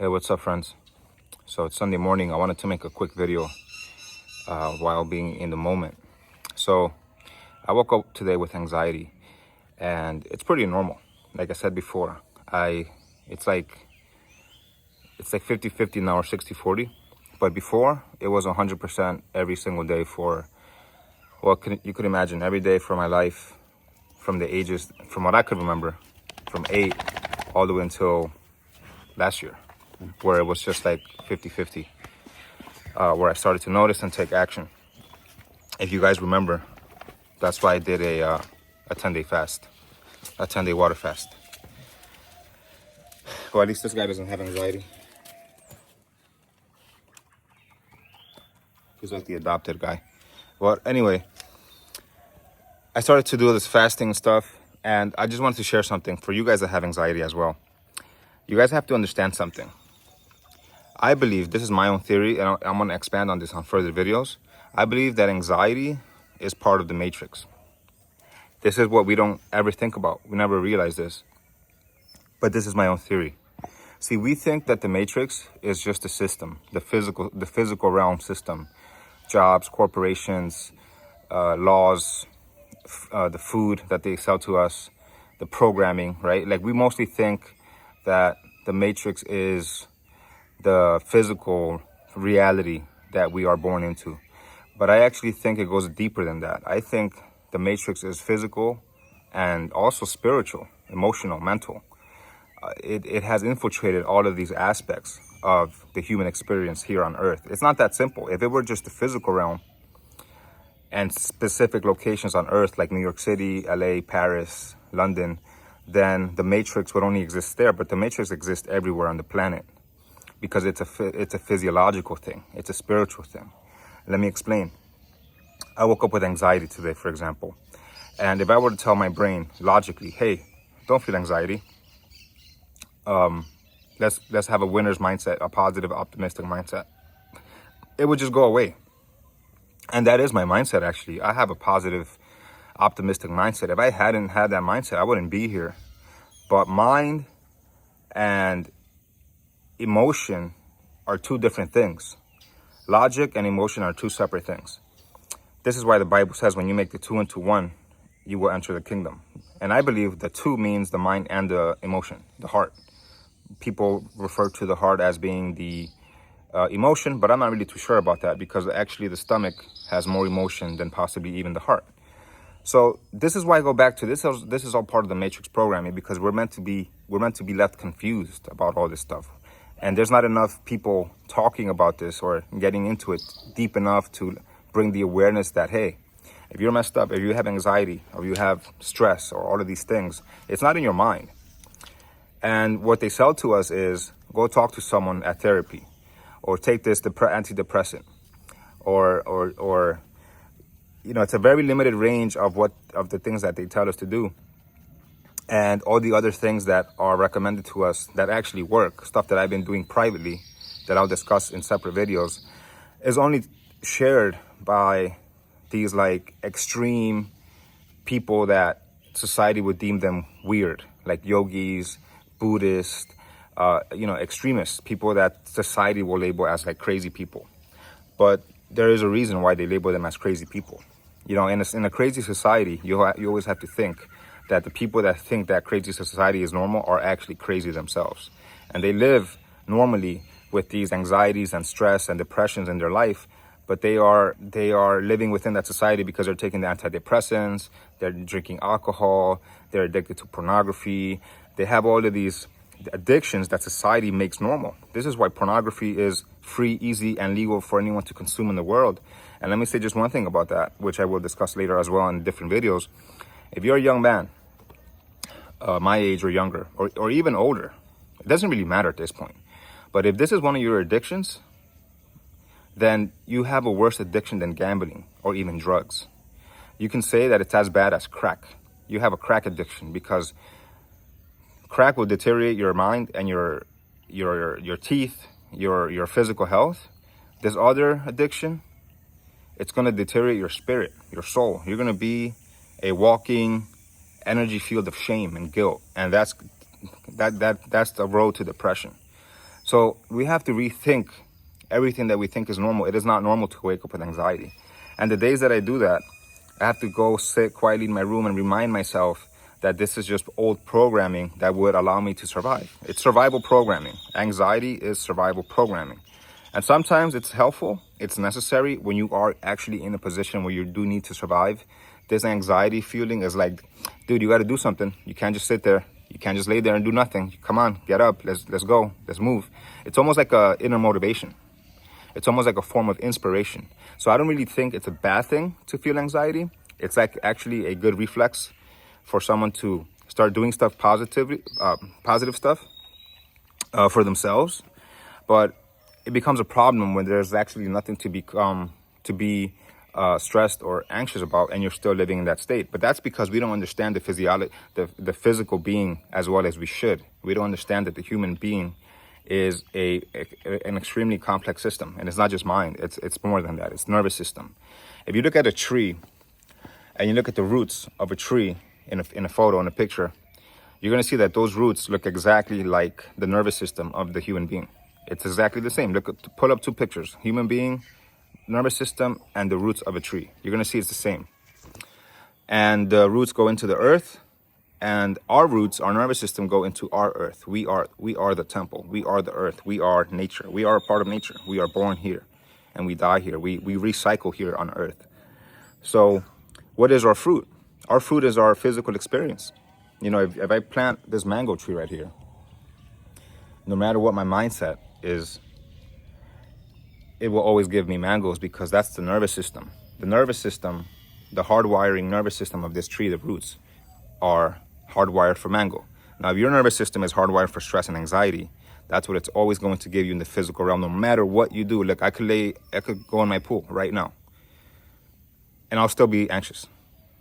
Hey, what's up, friends? So it's Sunday morning. I wanted to make a quick video while being in the moment. So I woke up today with anxiety, and it's pretty normal. Like I said before, it's like 50-50 now, or 60-40. But before, it was 100% every single day for, you could imagine, every day for my life, from the ages, from what I could remember, from 8 all the way until last year, where it was just like 50-50, where I started to notice and take action. If you guys remember, that's why I did a 10-day fast, a 10-day water fast. Well, at least this guy doesn't have anxiety. He's like the adopted guy. But anyway, I started to do this fasting stuff, and I just wanted to share something for you guys that have anxiety as well. You guys have to understand something. I believe, this is my own theory, and I'm going to expand on this on further videos. I believe that anxiety is part of the matrix. This is what we don't ever think about. We never realize this. But this is my own theory. See, we think that the matrix is just a system, the physical realm system, jobs, corporations, laws, the food that they sell to us, the programming, right? Like, we mostly think that the matrix is the physical reality that we are born into. But I actually think it goes deeper than that. I think the matrix is physical and also spiritual, emotional, mental. It has infiltrated all of these aspects of the human experience here on Earth. It's not that simple. If it were just the physical realm and specific locations on Earth like New York City, LA, Paris, London, then the matrix would only exist there. But the matrix exists everywhere on the planet because it's a physiological thing. It's a spiritual thing. Let me explain. I woke up with anxiety today, for example. And if I were to tell my brain logically, hey, don't feel anxiety. Let's have a winner's mindset, a positive, optimistic mindset. It would just go away. And that is my mindset, actually. I have a positive, optimistic mindset. If I hadn't had that mindset, I wouldn't be here. But mind and emotion are two different things. Logic and emotion are two separate things. This is why the Bible says when you make the two into one, you will enter the kingdom. And I believe the two means the mind and the emotion, the heart. People refer to the heart as being the emotion, but I'm not really too sure about that, because actually the stomach has more emotion than possibly even the heart. So this is why I go back to this. This is all part of the matrix programming, because we're meant to be left confused about all this stuff. And there's not enough people talking about this or getting into it deep enough to bring the awareness that, hey, if you're messed up, if you have anxiety, or you have stress, or all of these things, it's not in your mind. And what they sell to us is, go talk to someone at therapy, or take this antidepressant, or it's a very limited range of the things that they tell us to do. And all the other things that are recommended to us that actually work, stuff that I've been doing privately, that I'll discuss in separate videos, is only shared by these like extreme people that society would deem them weird, like yogis, Buddhists, extremists, people that society will label as like crazy people. But there is a reason why they label them as crazy people. In a crazy society, you always have to think that the people that think that crazy society is normal are actually crazy themselves. And they live normally with these anxieties and stress and depressions in their life, but they are living within that society because they're taking the antidepressants, they're drinking alcohol, they're addicted to pornography. They have all of these addictions that society makes normal. This is why pornography is free, easy, and legal for anyone to consume in the world. And let me say just one thing about that, which I will discuss later as well in different videos. If you're a young man, my age or younger, or even older, it doesn't really matter at this point. But if this is one of your addictions, then you have a worse addiction than gambling or even drugs. You can say that it's as bad as crack. You have a crack addiction, because crack will deteriorate your mind and your teeth, your physical health. This other addiction, it's going to deteriorate your spirit, your soul. You're going to be a walking energy field of shame and guilt, and that's the road to depression. So we have to rethink everything that we think is normal. It is not normal to wake up with anxiety. And the days that I do that, I have to go sit quietly in my room and remind myself that this is just old programming that would allow me to survive. It's survival programming. Anxiety is survival programming. And sometimes it's helpful, it's necessary when you are actually in a position where you do need to survive. This anxiety feeling is like, dude, you got to do something. You can't just sit there. You can't just lay there and do nothing. Come on, get up. Let's go. Let's move. It's almost like a inner motivation. It's almost like a form of inspiration. So I don't really think it's a bad thing to feel anxiety. It's like actually a good reflex for someone to start doing stuff positive stuff for themselves. But it becomes a problem when there's actually nothing to be stressed or anxious about, and you're still living in that state. But that's because we don't understand the physiology, the physical being as well as we should. We don't understand that the human being is an extremely complex system, and it's not just mind. It's more than that. It's nervous system. If you look at a tree, and you look at the roots of a tree in a photo, in a picture, you're gonna see that those roots look exactly like the nervous system of the human being. It's exactly the same. Pull up two pictures: human being, nervous system, and the roots of a tree. You're gonna see it's the same. And the roots go into the earth, and our roots, our nervous system, go into our earth. We are the temple. We are the earth. We are nature. We are a part of nature. We are born here, and we die here. We recycle here on earth. So, what is our fruit? Our fruit is our physical experience. You know, if I plant this mango tree right here, no matter what my mindset is, it will always give me mangoes, because that's the nervous system. The nervous system, the hardwiring nervous system of this tree, the roots, are hardwired for mango. Now, if your nervous system is hardwired for stress and anxiety, that's what it's always going to give you in the physical realm, no matter what you do. Look, I could go in my pool right now, and I'll still be anxious.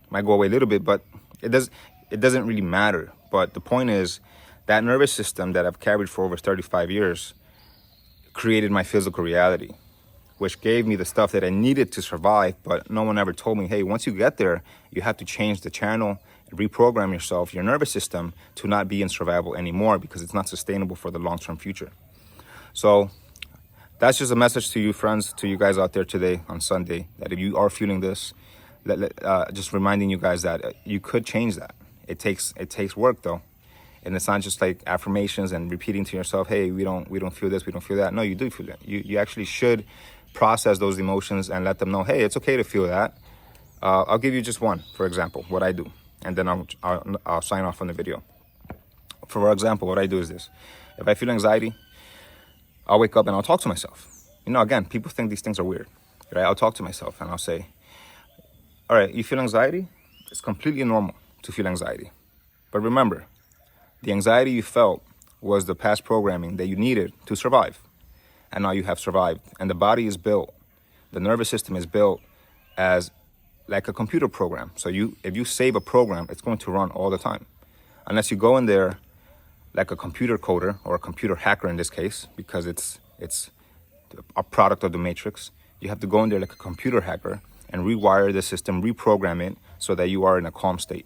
Might go away a little bit, but it doesn't really matter. But the point is, that nervous system that I've carried for over 35 years created my physical reality, which gave me the stuff that I needed to survive. But no one ever told me, hey, once you get there, you have to change the channel, reprogram yourself, your nervous system, to not be in survival anymore, because it's not sustainable for the long-term future. So that's just a message to you, friends, to you guys out there today on Sunday, that if you are feeling this, just reminding you guys that you could change that. It takes work, though. And it's not just like affirmations and repeating to yourself, hey, we don't feel this, we don't feel that. No, you do feel it. You actually should process those emotions and let them know, hey, it's okay to feel that. I'll give you just one, for example, what I do. And then I'll sign off on the video. For example, what I do is this. If I feel anxiety, I'll wake up and I'll talk to myself. You know, again, people think these things are weird, right? I'll talk to myself and I'll say, all right, you feel anxiety? It's completely normal to feel anxiety. But remember, the anxiety you felt was the past programming that you needed to survive. And now you have survived. And the body is built, the nervous system is built as like a computer program. So if you save a program, it's going to run all the time. Unless you go in there like a computer coder, or a computer hacker in this case, because it's a product of the matrix. You have to go in there like a computer hacker and rewire the system, reprogram it so that you are in a calm state.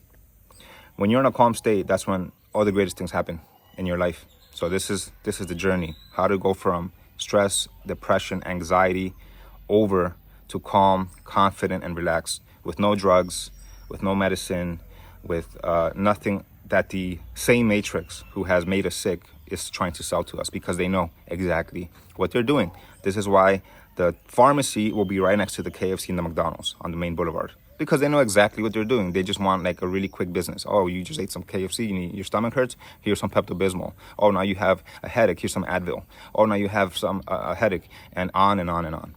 When you're in a calm state, that's when all the greatest things happen in your life. So this is the journey, how to go from stress, depression, anxiety, over to calm, confident, and relaxed, with no drugs, with no medicine, with nothing that the same matrix who has made us sick is trying to sell to us, because they know exactly what they're doing. This is why the pharmacy will be right next to the KFC and the McDonald's on the main boulevard, because they know exactly what they're doing. They just want like a really quick business. Oh, you just ate some KFC, your stomach hurts, here's some Pepto-Bismol. Oh, now you have a headache, here's some Advil. Oh, now you have some a headache, and on and on and on.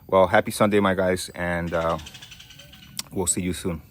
Well, happy Sunday, my guys, and we'll see you soon.